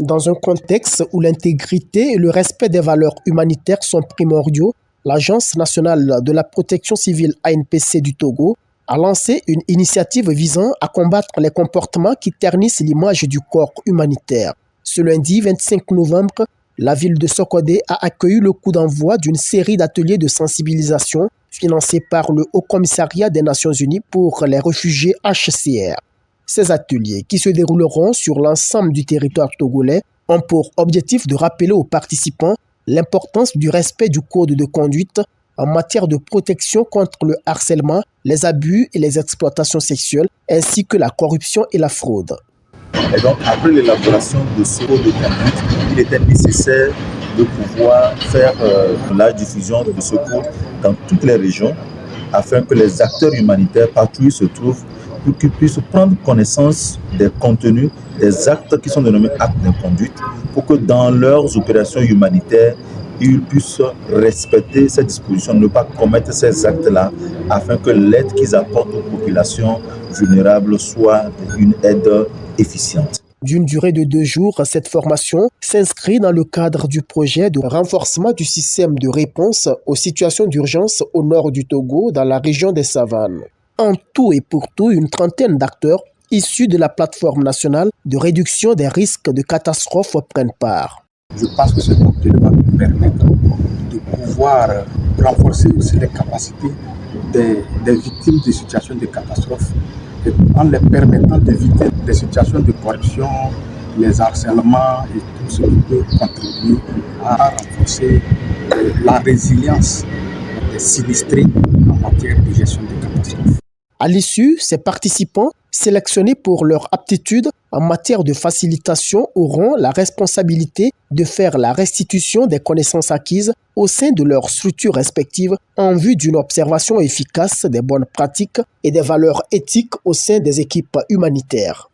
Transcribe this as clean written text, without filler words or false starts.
Dans un contexte où l'intégrité et le respect des valeurs humanitaires sont primordiaux, l'Agence nationale de la protection civile ANPC du Togo a lancé une initiative visant à combattre les comportements qui ternissent l'image du corps humanitaire. Ce lundi 25 novembre, la ville de Sokodé a accueilli le coup d'envoi d'une série d'ateliers de sensibilisation financés par le Haut Commissariat des Nations Unies pour les réfugiés HCR. Ces ateliers, qui se dérouleront sur l'ensemble du territoire togolais, ont pour objectif de rappeler aux participants l'importance du respect du code de conduite en matière de protection contre le harcèlement, les abus et les exploitations sexuelles, ainsi que la corruption et la fraude. Et donc, après l'élaboration de ce code de conduite, il était nécessaire de pouvoir faire la diffusion de ce code dans toutes les régions afin que les acteurs humanitaires, partout où ils se trouvent, pour qu'ils puissent prendre connaissance des contenus, des actes qui sont dénommés actes de conduite, pour que dans leurs opérations humanitaires, ils puissent respecter ces dispositions, ne pas commettre ces actes-là, afin que l'aide qu'ils apportent aux populations vulnérables soit une aide efficiente. D'une durée de 2 jours, cette formation s'inscrit dans le cadre du projet de renforcement du système de réponse aux situations d'urgence au nord du Togo, dans la région des Savanes. En tout et pour tout, une trentaine d'acteurs issus de la plateforme nationale de réduction des risques de catastrophes prennent part. Je pense que ce cocktail va nous permettre de pouvoir renforcer aussi les capacités des victimes de situations de catastrophes et en les permettant d'éviter des situations de corruption, les harcèlements et tout ce qui peut contribuer à renforcer la résilience des sinistrés en matière de gestion des catastrophes. À l'issue, ces participants, sélectionnés pour leur aptitude en matière de facilitation, auront la responsabilité de faire la restitution des connaissances acquises au sein de leurs structures respectives en vue d'une observation efficace des bonnes pratiques et des valeurs éthiques au sein des équipes humanitaires.